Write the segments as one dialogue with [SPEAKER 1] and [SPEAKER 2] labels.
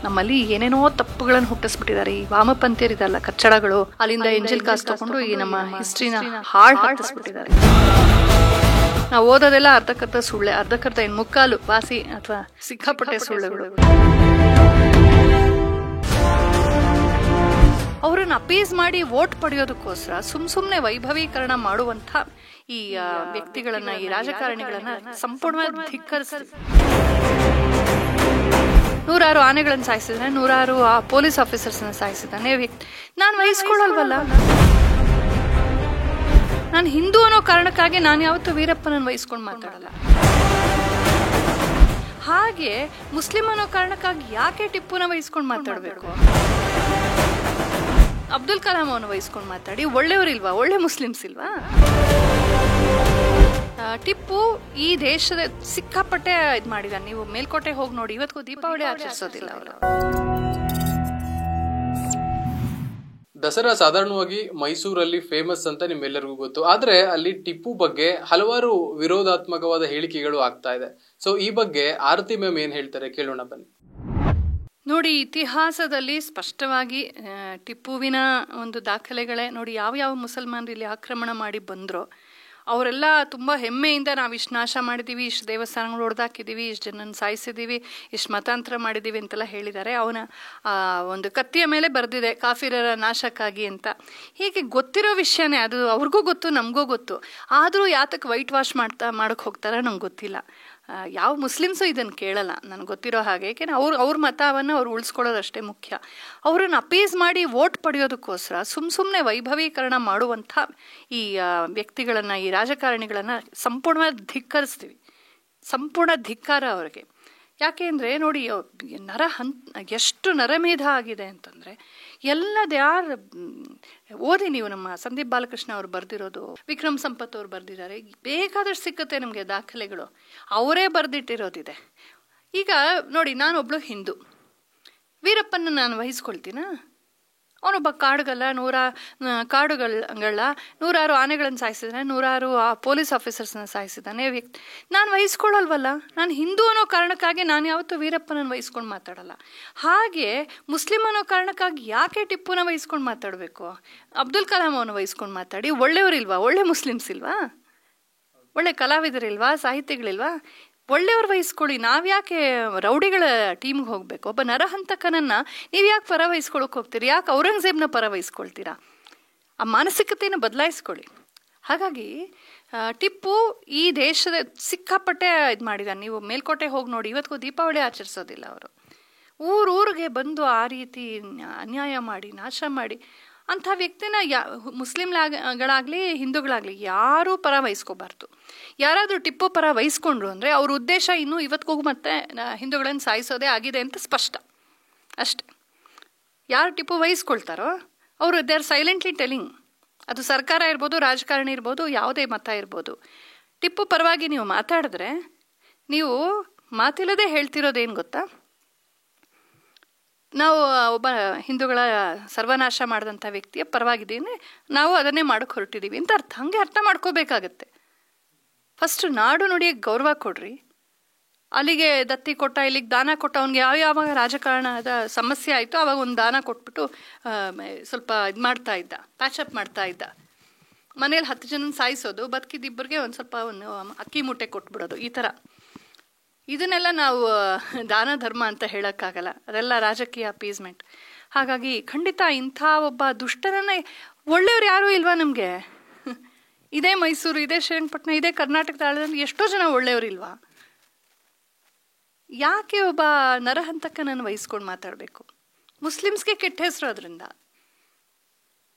[SPEAKER 1] ನಮ್ಮಲ್ಲಿ ಏನೇನೋ ತಪ್ಪುಗಳನ್ನು ಹುಟ್ಟಿಸ್ಬಿಟ್ಟಿದ್ದಾರೆ. ಈ ವಾಮಪಂಥೀಯರಿದಲ್ಲ ಕಚ್ಚಡಗಳು, ಅಲ್ಲಿಂದ ಎಂಜಲ್ ಕಾಸ್ ತಗೊಂಡು ಈ ನಮ್ಮ ಹಿಸ್ಟ್ರಿನ ಹಾಳು ಹಾಕಿಸ್ಬಿಟ್ಟಿದ್ದಾರೆ. ನಾವು ಓದೋದೆಲ್ಲ ಅರ್ಧಕ್ಕರ್ಧ ಸುಳ್ಳೆ, ಅರ್ಧಕ್ಕರ್ಧ ಇನ್ ಮುಕ್ಕಾಲು ವಾಸಿ ಅಥವಾ ಸಿಕ್ಕಾಪಟ್ಟೆ ಸುಳ್ಳುಗಳು. ಅವರನ್ನು ಅಪೀಸ್ ಮಾಡಿ ವೋಟ್ ಪಡೆಯೋದಕ್ಕೋಸ್ಕರ ಸುಮ್ನೆ ವೈಭವೀಕರಣ ಮಾಡುವಂತ ಈ ವ್ಯಕ್ತಿಗಳನ್ನ, ಈ ರಾಜಕಾರಣಿಗಳನ್ನ ಸಂಪೂರ್ಣವಾಗಿ ಧಿಕ್ಕರಿಸ್ತೀವಿ. 100 ಆನೆಗಳನ್ನು ಸಾಯಿಸಿದ್ದಾನೆ, 100 ಪೊಲೀಸ್ ಆಫೀಸರ್ಸ್ ಸಾಯಿಸಿದ್ದಾನೆ. ನಾನು ವಹಿಸ್ಕೊಳ್ಳಲ್ವಲ್ಲ. ನಾನು ಹಿಂದೂ ಅನ್ನೋ ಕಾರಣಕ್ಕಾಗಿ ನಾನು ಯಾವತ್ತೂ ವೀರಪ್ಪನನ್ನು ವಹಿಸ್ಕೊಂಡು ಮಾತಾಡಲ್ಲ. ಹಾಗೆ ಮುಸ್ಲಿಂ ಅನ್ನೋ ಕಾರಣಕ್ಕಾಗಿ ಯಾಕೆ ಟಿಪ್ಪುನ ವಹಿಸ್ಕೊಂಡು ಮಾತಾಡಬೇಕು? ಅಬ್ದುಲ್ ಕಲಾಂ ಅವನು ವಹಿಸ್ಕೊಂಡು ಮಾತಾಡಿ. ಒಳ್ಳೆಯವರಿಲ್ವಾ? ಒಳ್ಳೆ ಮುಸ್ಲಿಮ್ಸ್ ಇಲ್ವಾ? ಟಿಪ್ಪು ಈ ದೇಶದ ಸಿಕ್ಕಾಪಟ್ಟೆ ಇದು ಮಾಡಿದಾನೆ. ನೀವು ಮೇಲ್ಕೋಟೆ ಹೋಗಿ ನೋಡಿ, ಇವತ್ತಿಗೂ ದೀಪಾವಳಿ ಆಚರಿಸೋದಿಲ್ಲ ಅವರು.
[SPEAKER 2] ದಸರಾ ಸಾಧಾರಣವಾಗಿ ಮೈಸೂರಲ್ಲಿ ಫೇಮಸ್ ಅಂತ ನಿಮ್ಮೆಲ್ಲರಿಗೂ ಗೊತ್ತು. ಆದ್ರೆ ಅಲ್ಲಿ ಟಿಪ್ಪು ಬಗ್ಗೆ ಹಲವಾರು ವಿರೋಧಾತ್ಮಕವಾದ ಹೇಳಿಕೆಗಳು ಆಗ್ತಾ ಇದೆ. ಸೊ ಈ ಬಗ್ಗೆ ಆರತಿ ಮ್ಯಾಮ್ ಏನ್ ಹೇಳ್ತಾರೆ ಕೇಳೋಣ ಬನ್ನಿ.
[SPEAKER 1] ನೋಡಿ, ಇತಿಹಾಸದಲ್ಲಿ ಸ್ಪಷ್ಟವಾಗಿ ಟಿಪ್ಪುವಿನ ಒಂದು ದಾಖಲೆಗಳೇ ನೋಡಿ. ಯಾವ ಮುಸಲ್ಮಾನರು ಇಲ್ಲಿ ಆಕ್ರಮಣ ಮಾಡಿ ಬಂದ್ರೋ ಅವರೆಲ್ಲ ತುಂಬ ಹೆಮ್ಮೆಯಿಂದ ನಾವು ಇಷ್ಟು ನಾಶ ಮಾಡಿದ್ದೀವಿ, ಇಷ್ಟು ದೇವಸ್ಥಾನಗಳು ಹೊಡೆದಾಕಿದ್ದೀವಿ, ಇಷ್ಟು ಜನನ ಸಾಯಿಸಿದ್ದೀವಿ, ಇಷ್ಟು ಮತಾಂತರ ಮಾಡಿದ್ದೀವಿ ಅಂತೆಲ್ಲ ಹೇಳಿದ್ದಾರೆ. ಅವನ ಒಂದು ಕತ್ತಿಯ ಮೇಲೆ ಬರೆದಿದೆ ಕಾಫಿರರ ನಾಶಕ್ಕಾಗಿ ಅಂತ. ಹೀಗೆ ಗೊತ್ತಿರೋ ವಿಷಯನೇ ಅದು, ಅವ್ರಿಗೂ ಗೊತ್ತು, ನಮಗೂ ಗೊತ್ತು. ಆದರೂ ಯಾತಕ್ಕೆ ವೈಟ್ ವಾಶ್ ಮಾಡೋಕ್ಕೆ ಹೋಗ್ತಾರ ನಂಗೆ ಗೊತ್ತಿಲ್ಲ. ಯಾವ ಮುಸ್ಲಿಮ್ಸು ಇದನ್ನು ಕೇಳಲ್ಲ ನನಗೆ ಗೊತ್ತಿರೋ ಹಾಗೆ. ಏಕೆಂದರೆ ಅವ್ರ ಮತವನ್ನು ಅವ್ರು ಉಳಿಸ್ಕೊಳ್ಳೋದಷ್ಟೇ ಮುಖ್ಯ. ಅವರನ್ನು ಅಪೀಸ್ ಮಾಡಿ ವೋಟ್ ಪಡೆಯೋದಕ್ಕೋಸ್ಕರ ಸುಮ್ಮನೆ ವೈಭವೀಕರಣ ಮಾಡುವಂಥ ಈ ವ್ಯಕ್ತಿಗಳನ್ನು, ಈ ರಾಜಕಾರಣಿಗಳನ್ನು ಸಂಪೂರ್ಣವಾಗಿ ಧಿಕ್ಕರಿಸ್ತೀವಿ. ಸಂಪೂರ್ಣ ಧಿಕ್ಕಾರ ಅವ್ರಿಗೆ. ಯಾಕೆ ಅಂದರೆ ನೋಡಿ, ಎಷ್ಟು ನರಮೇಧ ಆಗಿದೆ ಅಂತಂದರೆ ಯಾರು ಓದಿ ನೀವು. ನಮ್ಮ ಸಂದೀಪ್ ಬಾಲಕೃಷ್ಣ ಅವ್ರು ಬರೆದಿರೋದು, ವಿಕ್ರಮ್ ಸಂಪತ್ ಅವ್ರು ಬರೆದಿದ್ದಾರೆ. ಬೇಕಾದಷ್ಟು ಸಿಕ್ಕತ್ತೆ ನಮಗೆ ದಾಖಲೆಗಳು, ಅವರೇ ಬರೆದಿಟ್ಟಿರೋದಿದೆ. ಈಗ ನೋಡಿ, ನಾನೊಬ್ಳು ಹಿಂದೂ, ವೀರಪ್ಪನ ನಾನು ವಹಿಸ್ಕೊಳ್ತೀನ? ಅವನೊಬ್ಬ ಕಾಡುಗಲ್ಲ, 100 ಆನೆಗಳನ್ನು ಸಾಯಿಸಿದ್ದಾನೆ, 100 ಪೊಲೀಸ್ ಆಫೀಸರ್ಸ್ನ ಸಾಯಿಸಿದ್ದಾನೆ. ನಾನು ವಹಿಸ್ಕೊಳ್ಳಲ್ವಲ್ಲ. ನಾನು ಹಿಂದೂ ಅನ್ನೋ ಕಾರಣಕ್ಕಾಗಿ ನಾನು ಯಾವತ್ತೂ ವೀರಪ್ಪನನ್ನು ವಹಿಸ್ಕೊಂಡು ಮಾತಾಡಲ್ಲ. ಹಾಗೆ ಮುಸ್ಲಿಂ ಅನ್ನೋ ಕಾರಣಕ್ಕಾಗಿ ಯಾಕೆ ಟಿಪ್ಪುನ ವಹಿಸ್ಕೊಂಡು ಮಾತಾಡಬೇಕು? ಅಬ್ದುಲ್ ಕಲಾಂ ಅವನು ವಹಿಸ್ಕೊಂಡು ಮಾತಾಡಿ. ಒಳ್ಳೆಯವರಿಲ್ವಾ? ಒಳ್ಳೆ ಮುಸ್ಲಿಮ್ಸ್ ಇಲ್ವಾ? ಒಳ್ಳೆ ಕಲಾವಿದರಿಲ್ವಾ? ಸಾಹಿತಿಗಳಿಲ್ವಾ? ಒಳ್ಳೆಯವ್ರು ವಹಿಸ್ಕೊಳ್ಳಿ. ನಾವ್ಯಾಕೆ ರೌಡಿಗಳ ಟೀಮ್ಗೆ ಹೋಗಬೇಕು? ಒಬ್ಬ ನರಹಂತಕನನ್ನು ನೀವು ಯಾಕೆ ಪರ ವಹಿಸ್ಕೊಳಕ್ಕೆ ಹೋಗ್ತೀರಿ? ಯಾಕೆ ಔರಂಗಜೇಬ್ನ ಪರ ವಹಿಸ್ಕೊಳ್ತೀರಾ? ಆ ಮಾನಸಿಕತೆಯನ್ನು ಬದಲಾಯಿಸ್ಕೊಳ್ಳಿ. ಹಾಗಾಗಿ ಟಿಪ್ಪು ಈ ದೇಶದ ಸಿಕ್ಕಾಪಟ್ಟೆ ಇದು ಮಾಡಿದಾನೆ. ನೀವು ಮೇಲ್ಕೋಟೆ ಹೋಗಿ ನೋಡಿ, ಇವತ್ತಿಗೂ ದೀಪಾವಳಿ ಆಚರಿಸೋದಿಲ್ಲ ಅವರು. ಊರಿಗೆ ಬಂದು ಆ ರೀತಿ ಅನ್ಯಾಯ ಮಾಡಿ, ನಾಶ ಮಾಡಿ ಅಂಥ ವ್ಯಕ್ತಿನ ಮುಸ್ಲಿಂಗಳಾಗಲಿ ಹಿಂದೂಗಳಾಗಲಿ ಯಾರೂ ಪರ ವಹಿಸ್ಕೋಬಾರ್ದು. ಯಾರಾದರೂ ಟಿಪ್ಪು ಪರ ವಹಿಸ್ಕೊಂಡ್ರು ಅಂದರೆ ಅವ್ರ ಉದ್ದೇಶ ಇನ್ನೂ ಇವತ್ತಿಗೂ ಮತ್ತೆ ಹಿಂದೂಗಳನ್ನು ಸಾಯಿಸೋದೇ ಆಗಿದೆ ಅಂತ ಸ್ಪಷ್ಟ ಅಷ್ಟೆ. ಯಾರು ಟಿಪ್ಪು ವಹಿಸ್ಕೊಳ್ತಾರೋ ಅವರು ದೇ ಆರ್ ಸೈಲೆಂಟ್ಲಿ ಟೆಲಿಂಗ್. ಅದು ಸರ್ಕಾರ ಇರ್ಬೋದು, ರಾಜಕಾರಣಿ ಇರ್ಬೋದು, ಯಾವುದೇ ಮತ ಇರ್ಬೋದು. ಟಿಪ್ಪು ಪರವಾಗಿ ನೀವು ಮಾತಾಡಿದ್ರೆ ನೀವು ಮಾತಿಲ್ಲದೆ ಹೇಳ್ತಿರೋದೇನು ಗೊತ್ತಾ? ನಾವು ಒಬ್ಬ ಹಿಂದೂಗಳ ಸರ್ವನಾಶ ಮಾಡಿದಂಥ ವ್ಯಕ್ತಿಯ ಪರವಾಗಿದ್ದೀನಿ, ನಾವು ಅದನ್ನೇ ಮಾಡೋಕ್ಕೆ ಹೊರಟಿದ್ದೀವಿ ಅಂತ ಅರ್ಥ. ಹಾಗೆ ಅರ್ಥ ಮಾಡ್ಕೋಬೇಕಾಗತ್ತೆ. ಫಸ್ಟ್ ನಾಡು ನುಡಿಗೆ ಗೌರವ ಕೊಡ್ರಿ. ಅಲ್ಲಿಗೆ ದತ್ತಿ ಕೊಟ್ಟ, ಇಲ್ಲಿಗೆ ದಾನ ಕೊಟ್ಟ, ಅವ್ನಿಗೆ ಯಾವಾಗ ರಾಜಕಾರಣದ ಸಮಸ್ಯೆ ಆಯಿತು ಆವಾಗ ಒಂದು ದಾನ ಕೊಟ್ಬಿಟ್ಟು ಸ್ವಲ್ಪ ಇದು ಮಾಡ್ತಾ ಇದ್ದ, ಪ್ಯಾಚಪ್ ಮಾಡ್ತಾ ಇದ್ದ. ಮನೇಲಿ 10 ಜನ ಸಾಯಿಸೋದು, ಬದುಕಿದ್ದಿಬ್ಬರಿಗೆ ಒಂದು ಸ್ವಲ್ಪ ಒಂದು ಅಕ್ಕಿ ಮೂಟೆ ಕೊಟ್ಬಿಡೋದು, ಈ ಥರ. ಇದನ್ನೆಲ್ಲ ನಾವು ದಾನ ಧರ್ಮ ಅಂತ ಹೇಳೋಕ್ಕಾಗಲ್ಲ. ಅದೆಲ್ಲ ರಾಜಕೀಯ ಅಪೀಸ್ಮೆಂಟ್. ಹಾಗಾಗಿ ಖಂಡಿತ ಇಂಥ ಒಬ್ಬ ದುಷ್ಟರನ್ನೇ ಒಳ್ಳೆಯವ್ರು ಯಾರೂ ಇಲ್ವಾ ನಮಗೆ? ಇದೇ ಮೈಸೂರು, ಇದೇ ಶ್ರೀರಂಗಪಟ್ಟಣ, ಇದೇ ಕರ್ನಾಟಕದ ಆಳದಲ್ಲಿ ಎಷ್ಟೋ ಜನ ಒಳ್ಳೆಯವರಿಲ್ವಾ? ಯಾಕೆ ಒಬ್ಬ ನರಹಂತಕನನ್ನು ವಹಿಸ್ಕೊಂಡು ಮಾತಾಡಬೇಕು? ಮುಸ್ಲಿಮ್ಸ್ಗೆ ಕೆಟ್ಟ ಹೆಸರು. ಅದರಿಂದ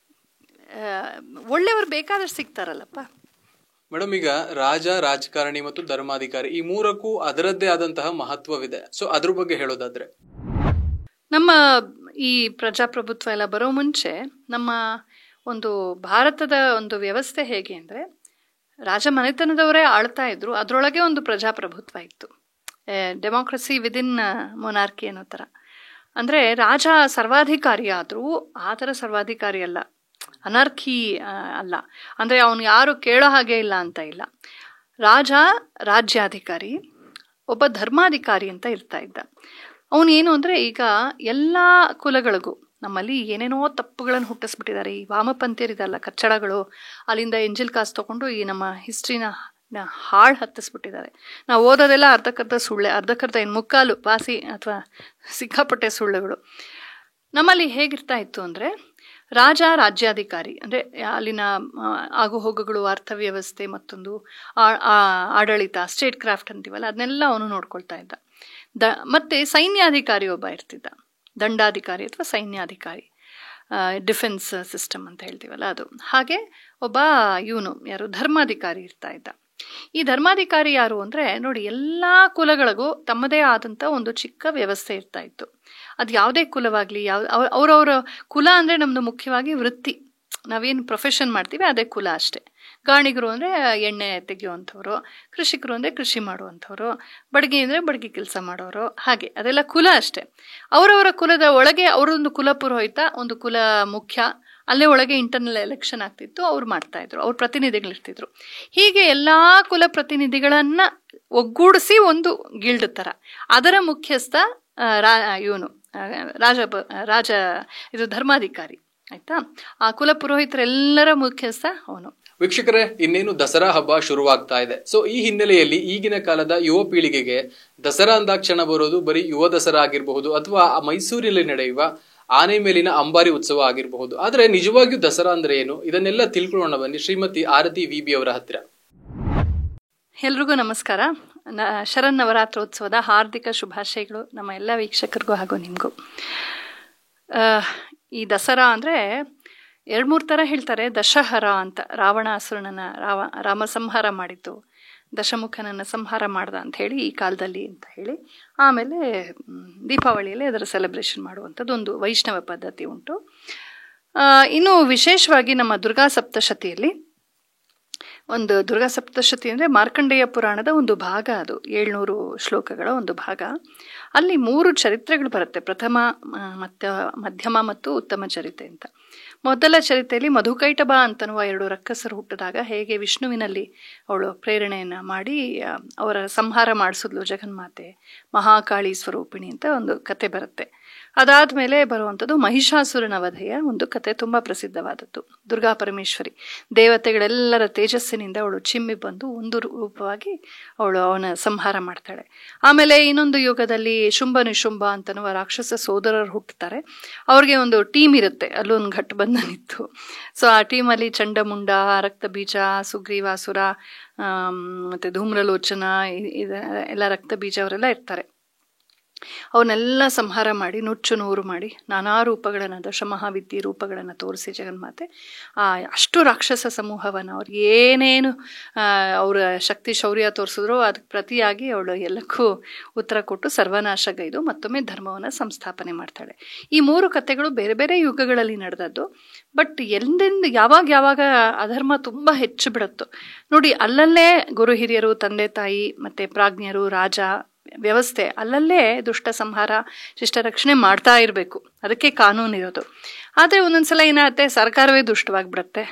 [SPEAKER 1] ಒಳ್ಳೆಯವರು ಬೇಕಾದಷ್ಟು ಸಿಗ್ತಾರಲ್ಲಪ್ಪ.
[SPEAKER 2] ಮೇಡಮ್, ಈಗ ರಾಜಕಾರಣಿ ಮತ್ತು ಧರ್ಮಾಧಿಕಾರಿ ಈ ಮೂರಕ್ಕೂ ಅದರದ್ದೇ ಆದಂತಹ ಮಹತ್ವವಿದೆ. ಸೊ ಅದ್ರ ಬಗ್ಗೆ ಹೇಳೋದಾದ್ರೆ,
[SPEAKER 1] ನಮ್ಮ ಈ ಪ್ರಜಾಪ್ರಭುತ್ವ ಎಲ್ಲ ಬರೋ ಮುಂಚೆ ನಮ್ಮ ಒಂದು ಭಾರತದ ಒಂದು ವ್ಯವಸ್ಥೆ ಹೇಗೆ ಅಂದರೆ, ರಾಜಮನೆತನದವರೇ ಆಳ್ತಾ ಇದ್ರು, ಅದರೊಳಗೆ ಒಂದು ಪ್ರಜಾಪ್ರಭುತ್ವ ಇತ್ತು. ಡೆಮೋಕ್ರಸಿ ವಿದಿನ್ ಮೊನಾರ್ಕಿ ಅನ್ನೋ ಥರ. ಅಂದರೆ ರಾಜ ಸರ್ವಾಧಿಕಾರಿ ಆದರೂ ಆ ಥರ ಸರ್ವಾಧಿಕಾರಿ ಅಲ್ಲ, ಅನರ್ಕಿ ಅಲ್ಲ. ಅಂದರೆ ಅವನು ಯಾರು ಕೇಳೋ ಹಾಗೆ ಇಲ್ಲ ಅಂತ ಇಲ್ಲ. ರಾಜ ರಾಜ್ಯಾಧಿಕಾರಿ, ಒಬ್ಬ ಧರ್ಮಾಧಿಕಾರಿ ಅಂತ ಇರ್ತಾ ಇದ್ದ. ಅವನು ಏನು ಅಂದರೆ ಈಗ ಎಲ್ಲ ಕುಲಗಳಿಗೂ ನಮ್ಮಲ್ಲಿ ಏನೇನೋ ತಪ್ಪುಗಳನ್ನು ಹುಟ್ಟಿಸ್ಬಿಟ್ಟಿದ್ದಾರೆ. ಈ ವಾಮಪಂಥೀಯರಿದಲ್ಲ ಕಚ್ಚಡಗಳು, ಅಲ್ಲಿಂದ ಎಂಜಿಲ್ ಕಾಸು ತೊಗೊಂಡು ಈ ನಮ್ಮ ಹಿಸ್ಟ್ರಿನ ಹಾಳು ಹತ್ತಿಸ್ಬಿಟ್ಟಿದ್ದಾರೆ. ನಾವು ಓದೋದೆಲ್ಲ ಅರ್ಧಕ್ಕರ್ಧ ಸುಳ್ಳೆ, ಅರ್ಧಕ್ಕರ್ಧ ಏನು ಮುಕ್ಕಾಲು ಪಾಸಿ ಅಥವಾ ಸಿಕ್ಕಾಪಟ್ಟೆ ಸುಳ್ಳುಗಳು. ನಮ್ಮಲ್ಲಿ ಹೇಗಿರ್ತಾ ಇತ್ತು ಅಂದರೆ ರಾಜ್ಯಾಧಿಕಾರಿ ಅಂದರೆ ಅಲ್ಲಿನ ಆಗುಹೋಗುಗಳು, ಅರ್ಥವ್ಯವಸ್ಥೆ, ಮತ್ತೊಂದು ಆಡಳಿತ, ಸ್ಟೇಟ್ ಕ್ರಾಫ್ಟ್ ಅಂತೀವಲ್ಲ, ಅದನ್ನೆಲ್ಲ ಅವನು ನೋಡ್ಕೊಳ್ತಾ ಇದ್ದ. ಮತ್ತೆ ಸೈನ್ಯಾಧಿಕಾರಿ ಒಬ್ಬ ಇರ್ತಿದ್ದ, ದಂಡಾಧಿಕಾರಿ ಅಥವಾ ಸೈನ್ಯಾಧಿಕಾರಿ, ಡಿಫೆನ್ಸ್ ಸಿಸ್ಟಮ್ ಅಂತ ಹೇಳ್ತೀವಲ್ಲ ಅದು. ಹಾಗೆ ಒಬ್ಬ ಇವನು ಯಾರು ಧರ್ಮಾಧಿಕಾರಿ ಇರ್ತಾ ಇದ್ದ. ಈ ಧರ್ಮಾಧಿಕಾರಿ ಯಾರು ಅಂದರೆ ನೋಡಿ, ಎಲ್ಲ ಕುಲಗಳಿಗೂ ತಮ್ಮದೇ ಆದಂಥ ಒಂದು ಚಿಕ್ಕ ವ್ಯವಸ್ಥೆ ಇರ್ತಾ ಇತ್ತು. ಅದು ಯಾವುದೇ ಕುಲವಾಗಲಿ, ಅವರವರ ಕುಲ ಅಂದರೆ ನಮ್ಮದು ಮುಖ್ಯವಾಗಿ ವೃತ್ತಿ, ನಾವೇನು ಪ್ರೊಫೆಷನ್ ಮಾಡ್ತೀವಿ ಅದೇ ಕುಲ ಅಷ್ಟೇ. ಗಾಣಿಗರು ಅಂದರೆ ಎಣ್ಣೆ ತೆಗೆಯುವಂಥವ್ರು, ಕೃಷಿಕರು ಅಂದರೆ ಕೃಷಿ ಮಾಡುವಂಥವ್ರು, ಬಡಗಿ ಅಂದರೆ ಬಡಗಿ ಕೆಲಸ ಮಾಡೋರು, ಹಾಗೆ ಅದೆಲ್ಲ ಕುಲ ಅಷ್ಟೇ. ಅವರವರ ಕುಲದ ಒಳಗೆ ಅವರೊಂದು ಕುಲ ಪುರೋಹಿತ, ಒಂದು ಕುಲ ಮುಖ್ಯ, ಅಲ್ಲೇ ಒಳಗೆ ಇಂಟರ್ನಲ್ ಎಲೆಕ್ಷನ್ ಆಗ್ತಿತ್ತು, ಅವ್ರು ಮಾಡ್ತಾಯಿದ್ರು, ಅವ್ರ ಪ್ರತಿನಿಧಿಗಳಿರ್ತಿದ್ರು. ಹೀಗೆ ಎಲ್ಲ ಕುಲ ಪ್ರತಿನಿಧಿಗಳನ್ನು ಒಗ್ಗೂಡಿಸಿ ಒಂದು ಗಿಲ್ಡ್ ಥರ, ಅದರ ಮುಖ್ಯಸ್ಥ ಇವನು ರಾಜ ಇದು ಧರ್ಮಾಧಿಕಾರಿ, ಆಯ್ತಾ. ಆ ಕುಲ ಪುರೋಹಿತರೆಲ್ಲರ ಮುಖ್ಯಸ್ಥ ಅವನು.
[SPEAKER 2] ವೀಕ್ಷಕರೇ, ಇನ್ನೇನು ದಸರಾ ಹಬ್ಬ ಶುರುವಾಗ್ತಾ ಇದೆ. ಸೊ ಈ ಹಿನ್ನೆಲೆಯಲ್ಲಿ ಈಗಿನ ಕಾಲದ ಯುವ ಪೀಳಿಗೆಗೆ ದಸರಾ ಅಂದಾಕ್ಷಣ ಬರೋದು ಬರೀ ಯುವ ದಸರಾ ಆಗಿರಬಹುದು, ಅಥವಾ ಮೈಸೂರಲ್ಲಿ ನಡೆಯುವ ಆನೆ ಮೇಲಿನ ಅಂಬಾರಿ ಉತ್ಸವ ಆಗಿರಬಹುದು. ಆದ್ರೆ ನಿಜವಾಗಿಯೂ ದಸರಾ ಅಂದ್ರೆ ಏನು, ಇದನ್ನೆಲ್ಲ ತಿಳ್ಕೊಳ್ಳೋಣ ಬನ್ನಿ ಶ್ರೀಮತಿ ಆರತಿ ವಿಬಿ ಅವರ ಹತ್ತಿರ.
[SPEAKER 1] ಎಲ್ರಿಗೂ ನಮಸ್ಕಾರ. ಶರನ್ನವರಾತ್ರೋತ್ಸವದ ಹಾರ್ದಿಕ ಶುಭಾಶಯಗಳು ನಮ್ಮ ಎಲ್ಲ ವೀಕ್ಷಕರಿಗೂ ಹಾಗೂ ನಿಮಗೂ. ಈ ದಸರಾ ಅಂದರೆ 2-3 ಥರ ಹೇಳ್ತಾರೆ. ದಶಹರ ಅಂತ, ರಾವಣಾಸುರನನ್ನ ರಾಮ ಸಂಹಾರ ಮಾಡಿದ್ದು, ದಶಮುಖನನ್ನು ಸಂಹಾರ ಮಾಡ್ದ ಅಂತ ಹೇಳಿ ಈ ಕಾಲದಲ್ಲಿ ಅಂತ ಹೇಳಿ. ಆಮೇಲೆ ದೀಪಾವಳಿಯಲ್ಲಿ ಅದರ ಸೆಲೆಬ್ರೇಷನ್ ಮಾಡುವಂಥದ್ದು ಒಂದು ವೈಷ್ಣವ ಪದ್ಧತಿ ಉಂಟು. ಇನ್ನು ವಿಶೇಷವಾಗಿ ನಮ್ಮ ದುರ್ಗಾ ಸಪ್ತಶತಿಯಲ್ಲಿ ಒಂದು ದುರ್ಗಾ ಸಪ್ತಶತಿ ಅಂದರೆ ಮಾರ್ಕಂಡೇಯ ಪುರಾಣದ ಒಂದು ಭಾಗ, ಅದು 700 ಶ್ಲೋಕಗಳ ಒಂದು ಭಾಗ. ಅಲ್ಲಿ 3 ಚರಿತ್ರೆಗಳು ಬರುತ್ತೆ, ಪ್ರಥಮ, ಮಧ್ಯಮ ಮತ್ತು ಉತ್ತಮ ಚರಿತೆ ಅಂತ. ಮೊದಲ ಚರಿತೆಯಲ್ಲಿ ಮಧುಕೈಟಭ ಅಂತನ್ನುವ 2 ರಕ್ಕಸರು ಹುಟ್ಟಿದಾಗ ಹೇಗೆ ವಿಷ್ಣುವಿನಲ್ಲಿ ಅವಳು ಪ್ರೇರಣೆಯನ್ನು ಮಾಡಿ ಅವರ ಸಂಹಾರ ಮಾಡಿಸಿದ್ಲು ಜಗನ್ಮಾತೆ, ಮಹಾಕಾಳಿ ಸ್ವರೂಪಿಣಿ ಅಂತ ಒಂದು ಕತೆ ಬರುತ್ತೆ. ಅದಾದಮೇಲೆ ಬರುವಂಥದ್ದು ಮಹಿಷಾಸುರನ ವಧೆಯ ಒಂದು ಕತೆ, ತುಂಬ ಪ್ರಸಿದ್ಧವಾದದ್ದು. ದುರ್ಗಾ ಪರಮೇಶ್ವರಿ ದೇವತೆಗಳೆಲ್ಲರ ತೇಜಸ್ಸಿನಿಂದ ಅವಳು ಚಿಮ್ಮಿ ಬಂದು ಒಂದು ರೂಪವಾಗಿ ಅವನ ಸಂಹಾರ ಮಾಡ್ತಾಳೆ. ಆಮೇಲೆ ಇನ್ನೊಂದು ಯುಗದಲ್ಲಿ ಶುಂಭ ನಿಶುಂಭ ಅಂತನ್ನುವ ರಾಕ್ಷಸ ಸೋದರರು ಹುಟ್ಟುತ್ತಾರೆ. ಅವ್ರಿಗೆ ಒಂದು ಟೀಮ್ ಇರುತ್ತೆ, ಅಲ್ಲೊಂದು ಘಟಬಂಧನಿತ್ತು. ಸೊ ಆ ಟೀಮಲ್ಲಿ ಚಂಡಮುಂಡ, ರಕ್ತಬೀಜ, ಸುಗ್ರೀವಾಸುರ, ಮತ್ತು ಧೂಮ್ರಲೋಚನ, ಎಲ್ಲ ರಕ್ತಬೀಜ ಅವರೆಲ್ಲ ಇರ್ತಾರೆ. ಅವನ್ನೆಲ್ಲ ಸಂಹಾರ ಮಾಡಿ ನುಚ್ಚು ನೂರು ಮಾಡಿ ನಾನಾ ರೂಪಗಳನ್ನು, ದಶಮಹಾವಿದ್ಯೆ ರೂಪಗಳನ್ನು ತೋರಿಸಿ ಜಗನ್ಮಾತೆ ಅಷ್ಟು ರಾಕ್ಷಸ ಸಮೂಹವನ್ನು ಅವ್ರಿಗೆ ಏನೇನು ಅವರ ಶಕ್ತಿ ಶೌರ್ಯ ತೋರಿಸಿದ್ರು ಅದಕ್ಕೆ ಪ್ರತಿಯಾಗಿ ಅವಳು ಎಲ್ಲಕ್ಕೂ ಉತ್ತರ ಕೊಟ್ಟು ಸರ್ವನಾಶಗೈದು ಮತ್ತೊಮ್ಮೆ ಧರ್ಮವನ್ನು ಸಂಸ್ಥಾಪನೆ ಮಾಡ್ತಾಳೆ. ಈ 3 ಕಥೆಗಳು ಬೇರೆ ಬೇರೆ ಯುಗಗಳಲ್ಲಿ ನಡೆದದ್ದು. ಬಟ್ ಎಂದೆಂದು ಯಾವಾಗ ಅಧರ್ಮ ತುಂಬ ಹೆಚ್ಚು ಬಿಡುತ್ತೋ ನೋಡಿ, ಅಲ್ಲಲ್ಲೇ ಗುರು ಹಿರಿಯರು, ತಂದೆ ತಾಯಿ, ಮತ್ತು ಪ್ರಾಜ್ಞರು, ರಾಜ ವ್ಯವಸ್ಥೆ ಅಲ್ಲಲ್ಲೇ ದುಷ್ಟ ಸಂಹಾರ, ಶಿಷ್ಟ ರಕ್ಷಣೆ ಮಾಡ್ತಾ ಇರಬೇಕು, ಅದಕ್ಕೆ ಕಾನೂನು ಇರೋದು. ಆದರೆ ಒಂದೊಂದ್ಸಲ ಏನಾಗುತ್ತೆ, ಸರ್ಕಾರವೇ ದುಷ್ಟವಾಗಿಬಿಡುತ್ತೆ,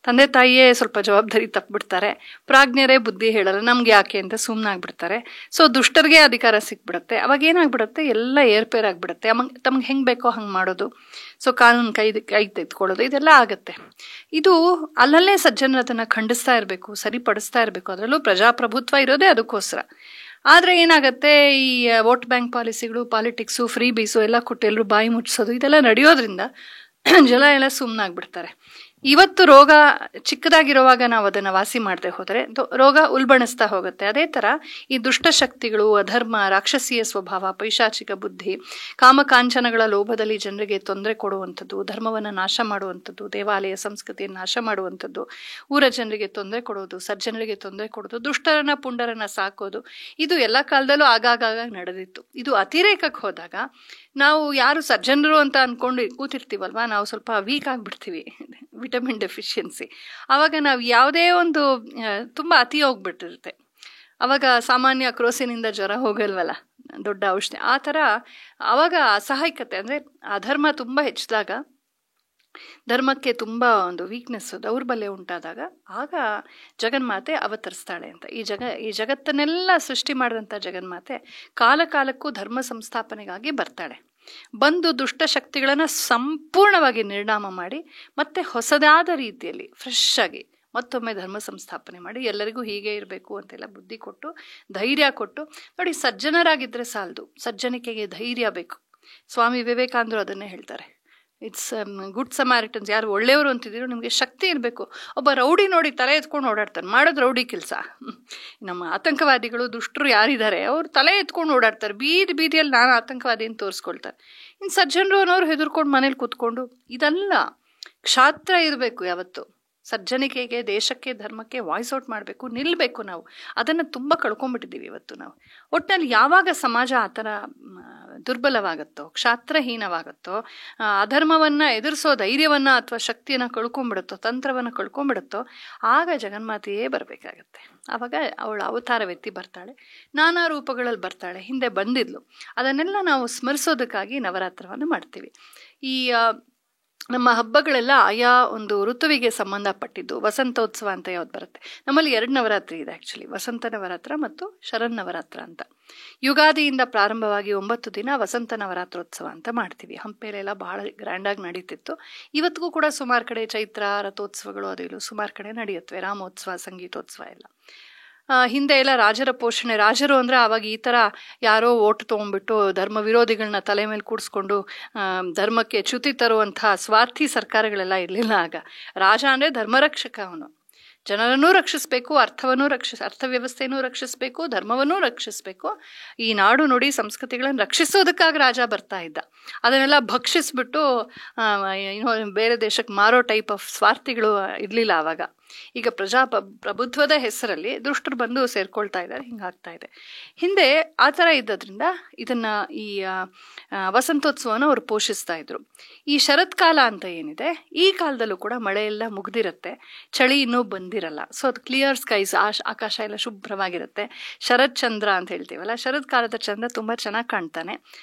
[SPEAKER 1] ತಂದೆ ತಾಯಿಯೇ ಸ್ವಲ್ಪ ಜವಾಬ್ದಾರಿ ತಪ್ಪಿಬಿಡ್ತಾರೆ, ಪ್ರಾಜ್ಞರೇ ಬುದ್ಧಿ ಹೇಳಲ್ಲ, ನಮ್ಗೆ ಯಾಕೆ ಅಂತ ಸುಮ್ಮನಾಗ್ಬಿಡ್ತಾರೆ. ಸೊ ದುಷ್ಟರಿಗೆ ಅಧಿಕಾರ ಸಿಕ್ಬಿಡುತ್ತೆ. ಅವಾಗ ಏನಾಗ್ಬಿಡುತ್ತೆ, ಎಲ್ಲ ಏರ್ಪೇರಾಗ್ಬಿಡುತ್ತೆ. ತಮ್ಗೆ ಹೆಂಗೆ ಬೇಕೋ ಹಂಗೆ ಮಾಡೋದು, ಸೊ ಕಾನೂನು ಕೈ ತೆಗೆದುಕೊಳ್ಳೋದು, ಇದೆಲ್ಲ ಆಗುತ್ತೆ. ಇದು ಅಲ್ಲಲ್ಲೇ ಸಜ್ಜನರು ಅದನ್ನು ಖಂಡಿಸ್ತಾ ಇರಬೇಕು, ಸರಿಪಡಿಸ್ತಾ ಇರಬೇಕು. ಅದರಲ್ಲೂ ಪ್ರಜಾಪ್ರಭುತ್ವ ಇರೋದೇ ಅದಕ್ಕೋಸ್ಕರ. ಆದರೆ ಏನಾಗುತ್ತೆ, ಈ ವೋಟ್ ಬ್ಯಾಂಕ್ ಪಾಲಿಸಿಗಳು, ಪಾಲಿಟಿಕ್ಸು, ಫ್ರೀ ಬೀಸು ಎಲ್ಲ ಕೊಟ್ಟು ಎಲ್ಲರೂ ಬಾಯಿ ಮುಚ್ಚಿಸೋದು, ಇದೆಲ್ಲ ನಡೆಯೋದ್ರಿಂದ ಜನ ಎಲ್ಲ ಸುಮ್ಮನಾಗ್ಬಿಡ್ತಾರೆ. ಇವತ್ತು ರೋಗ ಚಿಕ್ಕದಾಗಿರುವಾಗ ನಾವು ಅದನ್ನು ವಾಸಿ ಮಾಡದೆ ಹೋದರೆ ರೋಗ ಉಲ್ಬಣಿಸ್ತಾ ಹೋಗುತ್ತೆ. ಅದೇ ಥರ ಈ ದುಷ್ಟಶಕ್ತಿಗಳು, ಅಧರ್ಮ, ರಾಕ್ಷಸೀಯ ಸ್ವಭಾವ, ಪೈಶಾಚಿಕ ಬುದ್ಧಿ, ಕಾಮಕಾಂಚನಗಳ ಲೋಭದಲ್ಲಿ ಜನರಿಗೆ ತೊಂದರೆ ಕೊಡುವಂಥದ್ದು, ಧರ್ಮವನ್ನು ನಾಶ ಮಾಡುವಂಥದ್ದು, ದೇವಾಲಯ ಸಂಸ್ಕೃತಿಯನ್ನು ನಾಶ ಮಾಡುವಂಥದ್ದು, ಊರ ಜನರಿಗೆ ತೊಂದರೆ ಕೊಡೋದು, ಸಜ್ಜನರಿಗೆ ತೊಂದರೆ ಕೊಡೋದು, ದುಷ್ಟರನ್ನ ಪುಂಡರನ್ನ ಸಾಕೋದು, ಇದು ಎಲ್ಲ ಕಾಲದಲ್ಲೂ ಆಗಾಗ ನಡೆದಿತ್ತು. ಇದು ಅತಿರೇಕಕ್ಕೆ ಹೋದಾಗ ನಾವು ಯಾರು ಸಜ್ಜನರು ಅಂತ ಅಂದ್ಕೊಂಡು ಕೂತಿರ್ತೀವಲ್ವ, ನಾವು ಸ್ವಲ್ಪ ವೀಕ್ ಆಗಿಬಿಡ್ತೀವಿ, ವಿಟಮಿನ್ ಡೆಫಿಷಿಯನ್ಸಿ. ಆವಾಗ ನಾವು ಯಾವುದೇ ಒಂದು ತುಂಬ ಅತಿ ಹೋಗ್ಬಿಟ್ಟಿರುತ್ತೆ. ಆವಾಗ ಸಾಮಾನ್ಯ ಕ್ರೋಸಿನಿಂದ ಜ್ವರ ಹೋಗಲ್ವಲ್ಲ, ದೊಡ್ಡ ಔಷಧಿ, ಆ ಥರ ಆವಾಗ ಅಸಹಾಯಕತೆ ಅಂದರೆ ಅಧರ್ಮ ತುಂಬ ಹೆಚ್ಚಿದಾಗ ಧರ್ಮಕ್ಕೆ ತುಂಬ ಒಂದು ವೀಕ್ನೆಸ್ಸು, ದೌರ್ಬಲ್ಯ ಉಂಟಾದಾಗ ಆಗ ಜಗನ್ಮಾತೆ ಅವತರಿಸ್ತಾಳೆ ಅಂತ. ಈ ಜಗತ್ತನ್ನೆಲ್ಲ ಸೃಷ್ಟಿ ಮಾಡಿದಂಥ ಜಗನ್ಮಾತೆ ಕಾಲಕ್ಕೂ ಧರ್ಮ ಸಂಸ್ಥಾಪನೆಗಾಗಿ ಬರ್ತಾಳೆ. ಬಂದು ದುಷ್ಟ ಶಕ್ತಿಗಳನ್ನು ಸಂಪೂರ್ಣವಾಗಿ ನಿರ್ನಾಮ ಮಾಡಿ ಮತ್ತೆ ಹೊಸದಾದ ರೀತಿಯಲ್ಲಿ ಫ್ರೆಶ್ ಆಗಿ ಮತ್ತೊಮ್ಮೆ ಧರ್ಮ ಸಂಸ್ಥಾಪನೆ ಮಾಡಿ ಎಲ್ಲರಿಗೂ ಹೀಗೆ ಇರಬೇಕು ಅಂತೆಲ್ಲ ಬುದ್ಧಿ ಕೊಟ್ಟು ಧೈರ್ಯ ಕೊಟ್ಟು. ನೋಡಿ, ಸಜ್ಜನರಾಗಿದ್ದರೆ ಸಾಲದು, ಸಜ್ಜನಿಕೆಗೆ ಧೈರ್ಯ ಬೇಕು. ಸ್ವಾಮಿ ವಿವೇಕಾನಂದರು ಅದನ್ನೇ ಹೇಳ್ತಾರೆ, ಇಟ್ಸ್ ಗುಡ್ ಸಮಾರಿಟನ್ಸ್. ಯಾರು ಒಳ್ಳೆಯವರು ಅಂತಿದ್ದೀರೋ ನಿಮಗೆ ಶಕ್ತಿ ಇರಬೇಕು. ಒಬ್ಬ ರೌಡಿ ನೋಡಿ ತಲೆ ಎತ್ಕೊಂಡು ಓಡಾಡ್ತಾನೆ, ಮಾಡೋದು ರೌಡಿ ಕೆಲಸ. ನಮ್ಮ ಆತಂಕವಾದಿಗಳು ದುಷ್ಟರು ಯಾರಿದ್ದಾರೆ ಅವರು ತಲೆ ಎತ್ಕೊಂಡು ಓಡಾಡ್ತಾರೆ, ಬೀದಿಯಲ್ಲಿ ನಾನು ಆತಂಕವಾದಿ ಅಂತ ತೋರಿಸ್ಕೊಳ್ತಾರೆ. ಇನ್ನು ಸಜ್ಜನರು ಅನ್ನೋರು ಹೆದರ್ಕೊಂಡು ಮನೇಲಿ ಕೂತ್ಕೊಂಡು, ಇದಲ್ಲ. ಕ್ಷಾತ್ರ ಇರಬೇಕು ಯಾವತ್ತು. ಸಜ್ಜನಿಕೆಗೆ, ದೇಶಕ್ಕೆ, ಧರ್ಮಕ್ಕೆ ವಾಯ್ಸ್ ಔಟ್ ಮಾಡಬೇಕು, ನಿಲ್ಲಬೇಕು. ನಾವು ಅದನ್ನು ತುಂಬ ಕಳ್ಕೊಂಡ್ಬಿಟ್ಟಿದ್ದೀವಿ ಇವತ್ತು ನಾವು. ಒಟ್ಟಿನಲ್ಲಿ ಯಾವಾಗ ಸಮಾಜ ಆ ಥರ ದುರ್ಬಲವಾಗುತ್ತೋ, ಕ್ಷಾತ್ರಹೀನವಾಗುತ್ತೋ, ಅಧರ್ಮವನ್ನು ಎದುರಿಸೋ ಧೈರ್ಯವನ್ನು ಅಥವಾ ಶಕ್ತಿಯನ್ನು ಕಳ್ಕೊಂಡ್ಬಿಡುತ್ತೋ, ತಂತ್ರವನ್ನು ಕಳ್ಕೊಂಡ್ಬಿಡುತ್ತೋ, ಆಗ ಜಗನ್ಮಾತೆಯೇ ಬರಬೇಕಾಗತ್ತೆ. ಆವಾಗ ಅವಳು ಅವತಾರವೆತ್ತಿ ಬರ್ತಾಳೆ, ನಾನಾ ರೂಪಗಳಲ್ಲಿ ಬರ್ತಾಳೆ. ಹಿಂದೆ ಬಂದಿದ್ಲು. ಅದನ್ನೆಲ್ಲ ನಾವು ಸ್ಮರಿಸೋದಕ್ಕಾಗಿ ನವರಾತ್ರವನ್ನು ಮಾಡ್ತೀವಿ. ಈ ನಮ್ಮ ಹಬ್ಬಗಳೆಲ್ಲ ಆಯಾ ಒಂದು ಋತುವಿಗೆ ಸಂಬಂಧಪಟ್ಟಿದ್ದು. ವಸಂತೋತ್ಸವ ಅಂತ ಯಾವ್ದು ಬರುತ್ತೆ, ನಮ್ಮಲ್ಲಿ 2 ನವರಾತ್ರಿ ಇದೆ ಆ್ಯಕ್ಚುಲಿ, ವಸಂತ ನವರಾತ್ರ ಮತ್ತು ಶರನ್ನವರಾತ್ರ ಅಂತ. ಯುಗಾದಿಯಿಂದ ಪ್ರಾರಂಭವಾಗಿ 9 ದಿನ ವಸಂತ ನವರಾತ್ರೋತ್ಸವ ಅಂತ ಮಾಡ್ತೀವಿ. ಹಂಪೆಲೆಲ್ಲ ಬಹಳ ಗ್ರ್ಯಾಂಡಾಗಿ ನಡೀತಿತ್ತು. ಇವತ್ತಿಗೂ ಕೂಡ ಸುಮಾರು ಕಡೆ ಚೈತ್ರ ರಥೋತ್ಸವಗಳು ಅದು ಇಲ್ಲ ಸುಮಾರು ಕಡೆ ನಡೆಯುತ್ತವೆ. ರಾಮೋತ್ಸವ, ಸಂಗೀತೋತ್ಸವ ಎಲ್ಲ. ಹಿಂದೆ ಎಲ್ಲ ರಾಜರ ಪೋಷಣೆ, ರಾಜರು ಅಂದರೆ ಆವಾಗ ಈ ಥರ ಯಾರೋ ಓಟು ತೊಗೊಂಡ್ಬಿಟ್ಟು ಧರ್ಮ ವಿರೋಧಿಗಳನ್ನ ತಲೆ ಮೇಲೆ ಕೂಡಿಸ್ಕೊಂಡು ಧರ್ಮಕ್ಕೆ ಚ್ಯುತಿ ತರುವಂಥ ಸ್ವಾರ್ಥಿ ಸರ್ಕಾರಗಳೆಲ್ಲ ಇರಲಿಲ್ಲ ಆಗ. ರಾಜ ಅಂದರೆ ಧರ್ಮರಕ್ಷಕ, ಅವನು ಜನರನ್ನೂ ರಕ್ಷಿಸಬೇಕು, ಅರ್ಥವ್ಯವಸ್ಥೆಯನ್ನೂ ರಕ್ಷಿಸಬೇಕು, ಧರ್ಮವನ್ನೂ ರಕ್ಷಿಸಬೇಕು. ಈ ನಾಡು ನುಡಿ ಸಂಸ್ಕೃತಿಗಳನ್ನು ರಕ್ಷಿಸೋದಕ್ಕಾಗಿ ರಾಜ ಬರ್ತಾ ಇದ್ದ. ಅದನ್ನೆಲ್ಲ ಭಕ್ಷಿಸ್ಬಿಟ್ಟು ಬೇರೆ ದೇಶಕ್ಕೆ ಮಾರೋ ಟೈಪ್ ಆಫ್ ಸ್ವಾರ್ಥಿಗಳು ಇರಲಿಲ್ಲ ಆವಾಗ. ಈಗ ಪ್ರಭುತ್ವದ ಹೆಸರಲ್ಲಿ ದುಷ್ಟರು ಬಂದು ಸೇರ್ಕೊಳ್ತಾ ಇದ್ದಾರೆ, ಹಿಂಗಾಗ್ತಾ ಇದೆ. ಹಿಂದೆ ಆ ಥರ ಇದ್ದದ್ರಿಂದ ಇದನ್ನು ಈ ವಸಂತೋತ್ಸವನ ಅವರು ಪೋಷಿಸ್ತಾ ಇದ್ರು. ಈ ಶರತ್ಕಾಲ ಅಂತ ಏನಿದೆ, ಈ ಕಾಲದಲ್ಲೂ ಕೂಡ ಮಳೆಯೆಲ್ಲ ಮುಗ್ದಿರುತ್ತೆ, ಚಳಿ ಇನ್ನೂ ಬಂದಿರಲ್ಲ. ಸೊ ಅದು ಕ್ಲಿಯರ್ ಸ್ಕೈಸ್, ಆಕಾಶ ಎಲ್ಲ ಶುಭ್ರವಾಗಿರುತ್ತೆ. ಶರತ್ ಚಂದ್ರ ಅಂತ ಹೇಳ್ತೀವಲ್ಲ, ಶರತ್ಕಾಲದ ಚಂದ್ರ ತುಂಬ ಚೆನ್ನಾಗಿ ಕಾಣ್ತಾನೆ,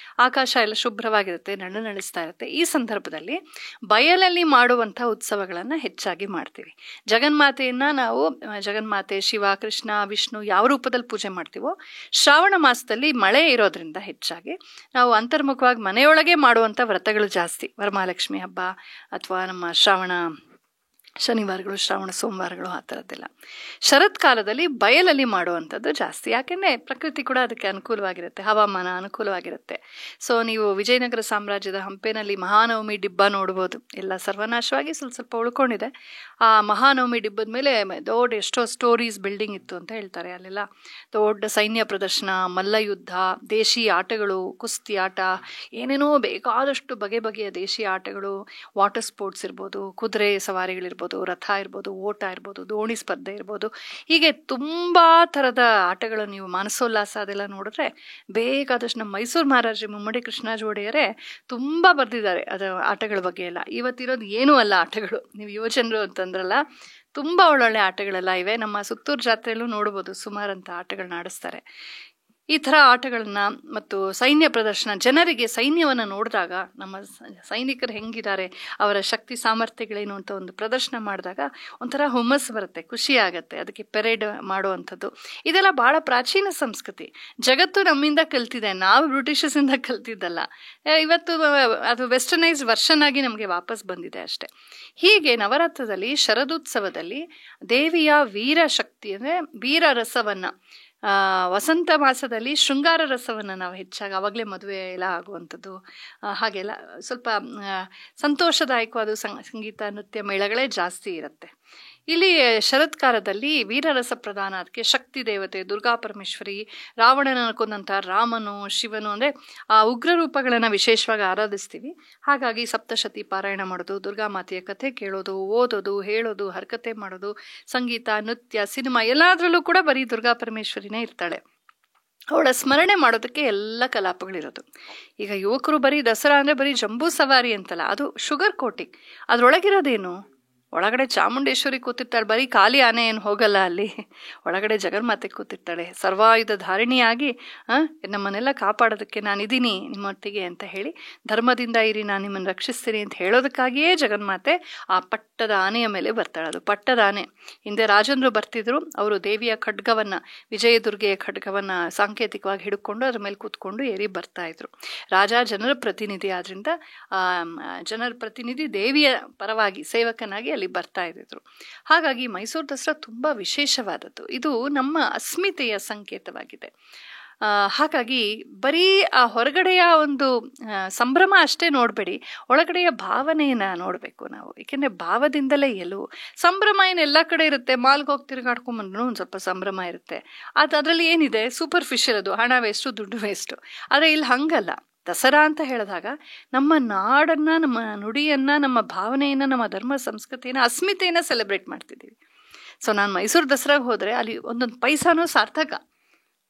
[SPEAKER 1] ಆಕಾಶ ಎಲ್ಲ ಶುಭ್ರವಾಗಿರುತ್ತೆ, ನಳಿಸ್ತಾ ಇರುತ್ತೆ. ಈ ಸಂದರ್ಭದಲ್ಲಿ ಬಯಲಲ್ಲಿ ಮಾಡುವಂಥ ಉತ್ಸವಗಳನ್ನು ಹೆಚ್ಚಾಗಿ ಮಾಡ್ತೀವಿ. ಜಗನ್ಮಾತೆಯನ್ನ ನಾವು ಜಗನ್ಮಾತೆ, ಶಿವ, ಕೃಷ್ಣ, ವಿಷ್ಣು ಯಾವ ರೂಪದಲ್ಲಿ ಪೂಜೆ ಮಾಡ್ತೀವೋ, ಶ್ರಾವಣ ಮಾಸದಲ್ಲಿ ಮಳೆ ಇರೋದ್ರಿಂದ ಹೆಚ್ಚಾಗಿ ನಾವು ಅಂತರ್ಮುಖವಾಗಿ ಮನೆಯೊಳಗೆ ಮಾಡುವಂಥ ವ್ರತಗಳು ಜಾಸ್ತಿ. ವರಮಹಾಲಕ್ಷ್ಮಿ ಹಬ್ಬ ಅಥವಾ ನಮ್ಮ ಶ್ರಾವಣ ಶನಿವಾರಗಳು, ಶ್ರಾವಣ ಸೋಮವಾರಗಳು, ಆ ಥರದ್ದೆಲ್ಲ. ಶರತ್ಕಾಲದಲ್ಲಿ ಬಯಲಲ್ಲಿ ಮಾಡುವಂಥದ್ದು ಜಾಸ್ತಿ. ಯಾಕೆಂದರೆ ಪ್ರಕೃತಿ ಕೂಡ ಅದಕ್ಕೆ ಅನುಕೂಲವಾಗಿರುತ್ತೆ, ಹವಾಮಾನ ಅನುಕೂಲವಾಗಿರುತ್ತೆ. ಸೊ ನೀವು ವಿಜಯನಗರ ಸಾಮ್ರಾಜ್ಯದ ಹಂಪೆನಲ್ಲಿ ಮಹಾನವಮಿ ಡಿಬ್ಬ ನೋಡ್ಬೋದು. ಎಲ್ಲ ಸರ್ವನಾಶವಾಗಿ ಸ್ವಲ್ಪ ಉಳ್ಕೊಂಡಿದೆ. ಆ ಮಹಾನವಮಿ ಡಿಬ್ಬದ ಮೇಲೆ ಎಷ್ಟೋ ಸ್ಟೋರೀಸ್ ಬಿಲ್ಡಿಂಗ್ ಇತ್ತು ಅಂತ ಹೇಳ್ತಾರೆ. ಅಲ್ಲೆಲ್ಲ ದೊಡ್ಡ ಸೈನ್ಯ ಪ್ರದರ್ಶನ, ಮಲ್ಲಯುದ್ಧ, ದೇಶಿ ಆಟಗಳು, ಕುಸ್ತಿ ಆಟ, ಏನೇನೋ ಬೇಕಾದಷ್ಟು ಬಗೆಯ ದೇಶಿ ಆಟಗಳು, ವಾಟರ್ ಸ್ಪೋರ್ಟ್ಸ್ ಇರ್ಬೋದು, ಕುದುರೆ ಸವಾರಿಗಳಿರ್ಬೋದು, ರಥ ಇರ್ಬೋದು, ಓಟ ಇರ್ಬೋದು, ದೋಣಿ ಸ್ಪರ್ಧೆ ಇರ್ಬೋದು, ಹೀಗೆ ತುಂಬ ಥರದ ಆಟಗಳು. ನೀವು ಮಾನಸೋಲ್ಲಾಸ ಅದೆಲ್ಲ ನೋಡಿದ್ರೆ ಬೇಕಾದಷ್ಟು ನಮ್ಮ ಮೈಸೂರು ಮಹಾರಾಜ ಮುಮ್ಮಡಿ ಕೃಷ್ಣರಾಜ ಒಡೆಯರೇ ತುಂಬ ಬರೆದಿದ್ದಾರೆ ಅದು ಆಟಗಳ ಬಗ್ಗೆ ಎಲ್ಲ. ಇವತ್ತಿರೋದು ಏನೂ ಅಲ್ಲ ಆಟಗಳು. ನೀವು ಯುವಜನರು ಅಂತಂದ್ರಲ್ಲ, ತುಂಬ ಒಳ್ಳೊಳ್ಳೆ ಆಟಗಳೆಲ್ಲ ಇವೆ. ನಮ್ಮ ಸುತ್ತೂರು ಜಾತ್ರೆಯಲ್ಲೂ ನೋಡ್ಬೋದು, ಸುಮಾರಂಥ ಆಟಗಳನ್ನ ಆಡಿಸ್ತಾರೆ. ಈ ಥರ ಆಟಗಳನ್ನ ಮತ್ತು ಸೈನ್ಯ ಪ್ರದರ್ಶನ, ಜನರಿಗೆ ಸೈನ್ಯವನ್ನು ನೋಡಿದಾಗ ನಮ್ಮ ಸೈನಿಕರು ಹೆಂಗಿದ್ದಾರೆ, ಅವರ ಶಕ್ತಿ ಸಾಮರ್ಥ್ಯಗಳೇನು ಅಂತ ಒಂದು ಪ್ರದರ್ಶನ ಮಾಡಿದಾಗ ಒಂಥರ ಹುಮ್ಮಸ್ಸು ಬರುತ್ತೆ, ಖುಷಿ ಆಗುತ್ತೆ. ಅದಕ್ಕೆ ಪೆರೇಡ್ ಮಾಡುವಂಥದ್ದು ಇದೆಲ್ಲ ಭಾಳ ಪ್ರಾಚೀನ ಸಂಸ್ಕೃತಿ. ಜಗತ್ತು ನಮ್ಮಿಂದ ಕಲ್ತಿದೆ, ನಾವು ಬ್ರಿಟಿಷರ್ಸಿಂದ ಕಲ್ತಿದ್ದಲ್ಲ. ಇವತ್ತು ಅದು ವೆಸ್ಟರ್ನೈಸ್ ವರ್ಷನ್ ಆಗಿ ನಮಗೆ ವಾಪಸ್ ಬಂದಿದೆ ಅಷ್ಟೆ. ಹೀಗೆ ನವರಾತ್ರದಲ್ಲಿ, ಶರದೋತ್ಸವದಲ್ಲಿ ದೇವಿಯ ವೀರ ಶಕ್ತಿ ಅಂದರೆ ವೀರ ರಸವನ್ನು, ವಸಂತ ಮಾಸದಲ್ಲಿ ಶೃಂಗಾರ ರಸವನ್ನು ನಾವು ಹೆಚ್ಚಾಗಿ, ಆವಾಗಲೇ ಮದುವೆ ಎಲ್ಲ ಆಗುವಂಥದ್ದು, ಹಾಗೆಲ್ಲ ಸ್ವಲ್ಪ ಸಂತೋಷದಾಯಕವಾದ ಸಂಗೀತ, ನೃತ್ಯ, ಮೇಳಗಳೇ ಜಾಸ್ತಿ ಇರುತ್ತೆ. ಇಲ್ಲಿ ಶರತ್ಕಾಲದಲ್ಲಿ ವೀರರಸ ಪ್ರಧಾನ, ಅದಕ್ಕೆ ಶಕ್ತಿ ದೇವತೆ ದುರ್ಗಾ ಪರಮೇಶ್ವರಿ, ರಾವಣನ ಕೊಂದಂಥ ರಾಮನು, ಶಿವನು ಅಂದರೆ ಆ ಉಗ್ರ ರೂಪಗಳನ್ನು ವಿಶೇಷವಾಗಿ ಆರಾಧಿಸ್ತೀವಿ. ಹಾಗಾಗಿ ಸಪ್ತಶತಿ ಪಾರಾಯಣ ಮಾಡೋದು, ದುರ್ಗಾಮಾತೆಯ ಕಥೆ ಕೇಳೋದು, ಓದೋದು, ಹೇಳೋದು, ಹರಕತೆ ಮಾಡೋದು, ಸಂಗೀತ, ನೃತ್ಯ, ಸಿನಿಮಾ ಎಲ್ಲದರಲ್ಲೂ ಕೂಡ ಬರೀ ದುರ್ಗಾ ಪರಮೇಶ್ವರಿನೇ ಇರ್ತಾಳೆ. ಅವಳ ಸ್ಮರಣೆ ಮಾಡೋದಕ್ಕೆ ಎಲ್ಲ ಕಲಾಪಗಳಿರೋದು. ಈಗ ಯುವಕರು ಬರೀ ದಸರಾ ಅಂದರೆ ಬರೀ ಜಂಬೂ ಸವಾರಿ ಅಂತಲ್ಲ, ಅದು ಶುಗರ್ ಕೋಟಿಂಗ್. ಅದರೊಳಗಿರೋದೇನು, ಒಳಗಡೆ ಚಾಮುಂಡೇಶ್ವರಿ ಕೂತಿರ್ತಾಳೆ, ಬರೀ ಖಾಲಿ ಆನೆ ಏನು ಹೋಗಲ್ಲ ಅಲ್ಲಿ, ಒಳಗಡೆ ಜಗನ್ಮಾತೆ ಕೂತಿರ್ತಾಳೆ, ಸರ್ವಾಯುಧ ಧಾರಿಣಿಯಾಗಿ ನಮ್ಮನ್ನೆಲ್ಲ ಕಾಪಾಡೋದಕ್ಕೆ ನಾನಿದ್ದೀನಿ ನಿಮ್ಮೊಟ್ಟಿಗೆ ಅಂತ ಹೇಳಿ, ಧರ್ಮದಿಂದ ಇರಿ ನಾನು ನಿಮ್ಮನ್ನು ರಕ್ಷಿಸ್ತೀನಿ ಅಂತ ಹೇಳೋದಕ್ಕಾಗಿಯೇ ಜಗನ್ಮಾತೆ ಆ ಪಟ್ಟದ ಆನೆಯ ಮೇಲೆ ಬರ್ತಾಳೆ. ಅದು ಪಟ್ಟದ ಆನೆ. ಹಿಂದೆ ರಾಜಂದ್ರು ಬರ್ತಿದ್ರು, ಅವರು ದೇವಿಯ ಖಡ್ಗವನ್ನು, ವಿಜಯದುರ್ಗೆಯ ಖಡ್ಗವನ್ನು ಸಾಂಕೇತಿಕವಾಗಿ ಹಿಡ್ಕೊಂಡು ಅದ್ರ ಮೇಲೆ ಕೂತ್ಕೊಂಡು ಏರಿ ಬರ್ತಾ ಇದ್ರು. ರಾಜ ಜನರ ಪ್ರತಿನಿಧಿ ಆದ್ರಿಂದ ಜನರ ಪ್ರತಿನಿಧಿ ದೇವಿಯ ಪರವಾಗಿ ಸೇವಕನಾಗಿ ಅಲ್ಲಿ ಬರ್ತಾ ಇದ್ದಿದ್ರು. ಹಾಗಾಗಿ ಮೈಸೂರು ದಸರಾ ತುಂಬಾ ವಿಶೇಷವಾದದ್ದು. ಇದು ನಮ್ಮ ಅಸ್ಮಿತೆಯ ಸಂಕೇತವಾಗಿದೆ. ಹಾಗಾಗಿ ಬರೀ ಆ ಹೊರಗಡೆಯ ಒಂದು ಸಂಭ್ರಮ ಅಷ್ಟೇ ನೋಡಬೇಡಿ, ಒಳಗಡೆಯ ಭಾವನೆಯನ್ನ ನೋಡಬೇಕು ನಾವು. ಏಕೆಂದರೆ ಭಾವದಿಂದಲೇ ಗೆಲುವು. ಸಂಭ್ರಮ ಏನು ಎಲ್ಲ ಕಡೆ ಇರುತ್ತೆ, ಮಾಲ್ಗೆ ಹೋಗಿ ತಿರುಗಾಡ್ಕೊಂಡ್ಬಂದ್ರೂ ಒಂದು ಸ್ವಲ್ಪ ಸಂಭ್ರಮ ಇರುತ್ತೆ. ಅದರಲ್ಲಿ ಏನಿದೆ, ಸೂಪರ್ಫಿಷಿಯಲ್, ಅದು ಹಣ ವೇಸ್ಟು, ದುಡ್ಡು ವೇಸ್ಟು. ಆದರೆ ಇಲ್ಲಿ ಹಂಗಲ್ಲ. ದಸರಾ ಅಂತ ಹೇಳಿದಾಗ ನಮ್ಮ ನಾಡನ್ನು, ನಮ್ಮ ನುಡಿಯನ್ನು, ನಮ್ಮ ಭಾವನೆಯನ್ನು, ನಮ್ಮ ಧರ್ಮ ಸಂಸ್ಕೃತಿಯನ್ನು, ಅಸ್ಮಿತೆಯನ್ನು ಸೆಲೆಬ್ರೇಟ್ ಮಾಡ್ತಿದ್ದೀವಿ. ಸೊ ನಾನು ಮೈಸೂರು ದಸರಾಗೆ ಹೋದರೆ ಅಲ್ಲಿ ಒಂದೊಂದು ಪೈಸಾನೂ ಸಾರ್ಥಕ.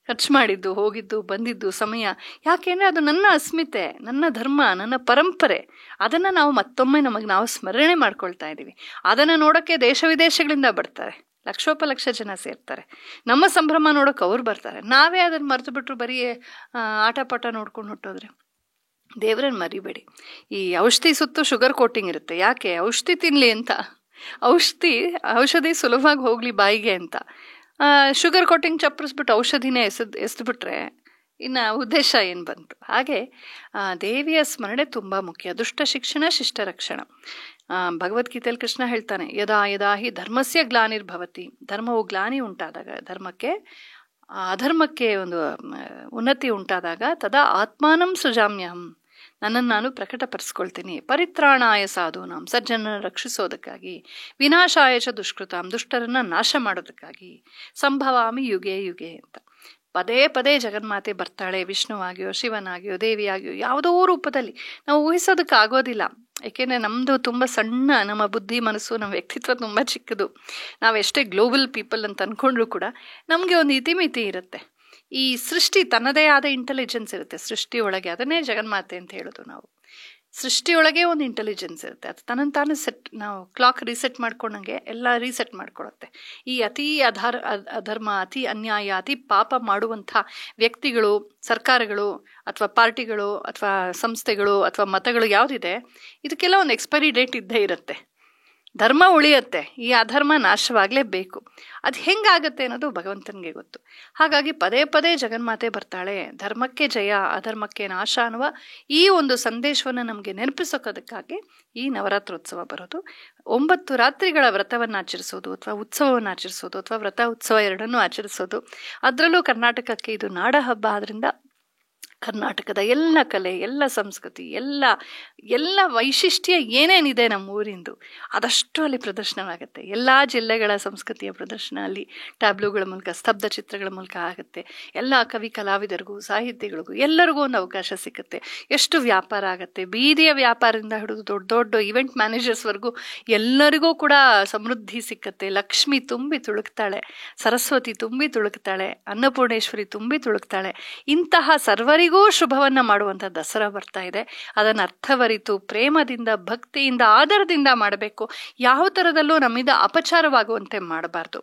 [SPEAKER 1] ಖರ್ಚು ಮಾಡಿದ್ದು, ಹೋಗಿದ್ದು, ಬಂದಿದ್ದು ಸಮಯ. ಯಾಕೆಂದರೆ ಅದು ನನ್ನ ಅಸ್ಮಿತೆ, ನನ್ನ ಧರ್ಮ, ನನ್ನ ಪರಂಪರೆ. ಅದನ್ನು ನಾವು ಮತ್ತೊಮ್ಮೆ ನಾವು ಸ್ಮರಣೆ ಮಾಡ್ಕೊಳ್ತಾ ಇದ್ದೀವಿ. ಅದನ್ನು ನೋಡೋಕ್ಕೆ ದೇಶ ವಿದೇಶಗಳಿಂದ ಬರ್ತಾರೆ, ಲಕ್ಷೋಪಲಕ್ಷ ಜನ ಸೇರ್ತಾರೆ. ನಮ್ಮ ಸಂಭ್ರಮ ನೋಡೋಕೆ ಅವ್ರು ಬರ್ತಾರೆ. ನಾವೇ ಅದನ್ನು ಮರೆತು ಬಿಟ್ಟರು ಬರೀ ಆಟ ಪಾಠ ನೋಡ್ಕೊಂಡು ಹೊಟ್ಟೋದ್ರೆ. ದೇವರನ್ನು ಮರಿಬೇಡಿ. ಈ ಔಷಧಿ ಸುತ್ತು ಶುಗರ್ ಕೋಟಿಂಗ್ ಇರುತ್ತೆ. ಯಾಕೆ? ಔಷಧಿ ತಿನ್ನಲಿ ಅಂತ. ಔಷಧಿ ಸುಲಭವಾಗಿ ಹೋಗಲಿ ಬಾಯಿಗೆ ಅಂತ. ಶುಗರ್ ಕೋಟಿಂಗ್ ಚಪ್ಪರಿಸ್ಬಿಟ್ಟು ಔಷಧಿನೇ ಎಸ್ದುಬಿಟ್ರೆ ಇನ್ನು ಉದ್ದೇಶ ಏನು ಬಂತು? ಹಾಗೆ ದೇವಿಯ ಸ್ಮರಣೆ ತುಂಬ ಮುಖ್ಯ. ದುಷ್ಟ ಶಿಕ್ಷಣ ಶಿಷ್ಟ ರಕ್ಷಣ. ಭಗವದ್ಗೀತೆಯಲ್ಲಿ ಕೃಷ್ಣ ಹೇಳ್ತಾನೆ, ಯದಾ ಯದಾ ಹಿ ಧರ್ಮಸ್ಯ ಗ್ಲಾನಿರ್ಭವತಿ. ಧರ್ಮವು ಗ್ಲಾನಿ ಉಂಟಾದಾಗ, ಅಧರ್ಮಕ್ಕೆ ಒಂದು ಉನ್ನತಿ ಉಂಟಾದಾಗ, ತದಾ ಆತ್ಮಾನಂ ಸೃಜಾಮ್ಯಹಂ, ನನ್ನನ್ನು ನಾನು ಪ್ರಕಟಪಡಿಸ್ಕೊಳ್ತೀನಿ. ಪರಿತ್ರಾಣಾಯ ಸಾಧೂನಾಂ, ಸಜ್ಜನರನ್ನು ರಕ್ಷಿಸೋದಕ್ಕಾಗಿ, ವಿನಾಶಾಯ ಚ ದುಷ್ಕೃತಾಂ, ದುಷ್ಟರನ್ನು ನಾಶ ಮಾಡೋದಕ್ಕಾಗಿ, ಸಂಭವಾಮಿ ಯುಗೆ ಯುಗೆ ಅಂತ. ಪದೇ ಪದೇ ಜಗನ್ಮಾತೆ ಬರ್ತಾಳೆ. ವಿಷ್ಣುವಾಗಿಯೋ, ಶಿವನಾಗಿಯೋ, ದೇವಿಯಾಗಿಯೋ, ಯಾವುದೋ ರೂಪದಲ್ಲಿ. ನಾವು ಊಹಿಸೋದಕ್ಕೆ ಆಗೋದಿಲ್ಲ. ಏಕೆಂದರೆ ನಮ್ಮದು ತುಂಬ ಸಣ್ಣ, ನಮ್ಮ ಬುದ್ಧಿ, ಮನಸ್ಸು, ನಮ್ಮ ವ್ಯಕ್ತಿತ್ವ ತುಂಬ ಚಿಕ್ಕದು. ನಾವೆಷ್ಟೇ ಗ್ಲೋಬಲ್ ಪೀಪಲ್ ಅಂತ ಅಂದ್ಕೊಂಡ್ರೂ ಕೂಡ ನಮಗೆ ಒಂದು ಇತಿಮಿತಿ ಇರುತ್ತೆ. ಈ ಸೃಷ್ಟಿ ತನ್ನದೇ ಆದ ಇಂಟೆಲಿಜೆನ್ಸ್ ಇರುತ್ತೆ ಸೃಷ್ಟಿಯೊಳಗೆ. ಅದನ್ನೇ ಜಗನ್ಮಾತೆ ಅಂತ ಹೇಳೋದು ನಾವು. ಸೃಷ್ಟಿಯೊಳಗೆ ಒಂದು ಇಂಟೆಲಿಜೆನ್ಸ್ ಇರುತ್ತೆ. ಅದು ತನ್ನನ್ನು ತಾನು ನಾವು ಕ್ಲಾಕ್ ರೀಸೆಟ್ ಮಾಡ್ಕೊಂಡಂಗೆ ಎಲ್ಲ ರೀಸೆಟ್ ಮಾಡ್ಕೊಳುತ್ತೆ. ಈ ಅತಿ ಅಧರ್ಮ, ಅತಿ ಅನ್ಯಾಯ, ಅತಿ ಪಾಪ ಮಾಡುವಂಥ ವ್ಯಕ್ತಿಗಳು, ಸರ್ಕಾರಗಳು ಅಥವಾ ಪಾರ್ಟಿಗಳು ಅಥವಾ ಸಂಸ್ಥೆಗಳು ಅಥವಾ ಮತಗಳು ಯಾವುದಿದೆ, ಇದಕ್ಕೆಲ್ಲ ಒಂದು ಎಕ್ಸ್ಪೈರಿ ಡೇಟ್ ಇದ್ದೇ ಇರುತ್ತೆ. ಧರ್ಮ ಉಳಿಯುತ್ತೆ, ಈ ಅಧರ್ಮ ನಾಶವಾಗಲೇಬೇಕು. ಅದು ಹೆಂಗಾಗತ್ತೆ ಅನ್ನೋದು ಭಗವಂತನಿಗೆ ಗೊತ್ತು. ಹಾಗಾಗಿ ಪದೇ ಪದೇ ಜಗನ್ಮಾತೆ ಬರ್ತಾಳೆ. ಧರ್ಮಕ್ಕೆ ಜಯ, ಅಧರ್ಮಕ್ಕೆ ನಾಶ ಅನ್ನುವ ಈ ಒಂದು ಸಂದೇಶವನ್ನು ನಮಗೆ ನೆನಪಿಸೋಕೋದಕ್ಕಾಗಿ ಈ ನವರಾತ್ರೋತ್ಸವ ಬರೋದು. 9 ರಾತ್ರಿಗಳ ವ್ರತವನ್ನು ಆಚರಿಸೋದು ಅಥವಾ ಉತ್ಸವವನ್ನು ಆಚರಿಸೋದು ಅಥವಾ ವ್ರತ ಉತ್ಸವ ಎರಡನ್ನೂ ಆಚರಿಸೋದು. ಅದರಲ್ಲೂ ಕರ್ನಾಟಕಕ್ಕೆ ಇದು ನಾಡ ಹಬ್ಬ ಆದ್ರಿಂದ ಕರ್ನಾಟಕದ ಎಲ್ಲ ಕಲೆ, ಎಲ್ಲ ಸಂಸ್ಕೃತಿ, ಎಲ್ಲ ವೈಶಿಷ್ಟ್ಯ ಏನೇನಿದೆ ನಮ್ಮ ಊರಿಂದು ಅದಷ್ಟು ಅಲ್ಲಿ ಪ್ರದರ್ಶನವಾಗುತ್ತೆ. ಎಲ್ಲ ಜಿಲ್ಲೆಗಳ ಸಂಸ್ಕೃತಿಯ ಪ್ರದರ್ಶನ ಅಲ್ಲಿ ಟ್ಯಾಬ್ಲೂಗಳ ಮೂಲಕ, ಸ್ತಬ್ಧ ಚಿತ್ರಗಳ ಮೂಲಕ ಆಗುತ್ತೆ. ಎಲ್ಲ ಕವಿ ಕಲಾವಿದರಿಗೂ, ಸಾಹಿತಿಗಳಿಗೂ ಎಲ್ಲರಿಗೂ ಒಂದು ಅವಕಾಶ ಸಿಗುತ್ತೆ. ಎಷ್ಟು ವ್ಯಾಪಾರ ಆಗುತ್ತೆ. ಬೀದಿಯ ವ್ಯಾಪಾರದಿಂದ ಹಿಡಿದು ದೊಡ್ಡ ದೊಡ್ಡ ಈವೆಂಟ್ ಮ್ಯಾನೇಜರ್ಸ್ವರೆಗೂ ಎಲ್ಲರಿಗೂ ಕೂಡ ಸಮೃದ್ಧಿ ಸಿಕ್ಕತ್ತೆ. ಲಕ್ಷ್ಮಿ ತುಂಬಿ ತುಳುಕ್ತಾಳೆ, ಸರಸ್ವತಿ ತುಂಬಿ ತುಳುಕ್ತಾಳೆ, ಅನ್ನಪೂರ್ಣೇಶ್ವರಿ ತುಂಬಿ ತುಳುಕ್ತಾಳೆ. ಇಂತಹ ಸರ್ವರಿಗೂ ಶುಭವನ್ನ ಮಾಡುವಂಥ ದಸರಾ ಬರ್ತಾ ಇದೆ. ಅದನ್ನು ಅರ್ಥವರಿತು ಪ್ರೇಮದಿಂದ, ಭಕ್ತಿಯಿಂದ, ಆದರದಿಂದ ಮಾಡಬೇಕು. ಯಾವ ಥರದಲ್ಲೂ ನಮ್ಮಿಂದ ಅಪಚಾರವಾಗುವಂತೆ ಮಾಡಬಾರ್ದು.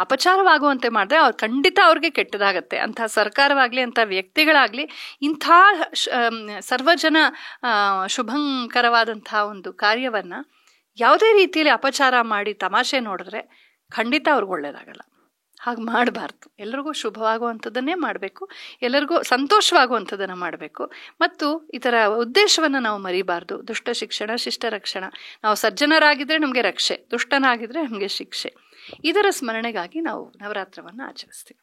[SPEAKER 1] ಅಪಚಾರವಾಗುವಂತೆ ಮಾಡಿದ್ರೆ ಖಂಡಿತ ಅವ್ರಿಗೆ ಕೆಟ್ಟದಾಗತ್ತೆ. ಅಂಥ ಸರ್ಕಾರವಾಗಲಿ, ಅಂಥ ವ್ಯಕ್ತಿಗಳಾಗಲಿ ಇಂಥ ಸರ್ವಜನ ಶುಭಂಕರವಾದಂಥ ಒಂದು ಕಾರ್ಯವನ್ನು ಯಾವುದೇ ರೀತಿಯಲ್ಲಿ ಅಪಚಾರ ಮಾಡಿ ತಮಾಷೆ ನೋಡಿದ್ರೆ ಖಂಡಿತ ಅವ್ರಿಗೆ ಒಳ್ಳೇದಾಗಲ್ಲ. ಹಾಗೆ ಮಾಡಬಾರ್ದು. ಎಲ್ಲರಿಗೂ ಶುಭವಾಗುವಂಥದ್ದನ್ನೇ ಮಾಡಬೇಕು, ಎಲ್ಲರಿಗೂ ಸಂತೋಷವಾಗುವಂಥದ್ದನ್ನು ಮಾಡಬೇಕು. ಮತ್ತು ಈ ಥರ ಉದ್ದೇಶವನ್ನು ನಾವು ಮರಿಬಾರ್ದು. ದುಷ್ಟ ಶಿಕ್ಷಣ ಶಿಷ್ಟ ರಕ್ಷಣ. ನಾವು ಸಜ್ಜನರಾಗಿದ್ದರೆ ನಮಗೆ ರಕ್ಷೆ, ದುಷ್ಟನಾಗಿದ್ದರೆ ನಮಗೆ ಶಿಕ್ಷೆ. ಇದರ ಸ್ಮರಣೆಗಾಗಿ ನಾವು ನವರಾತ್ರವನ್ನು ಆಚರಿಸ್ತೀವಿ.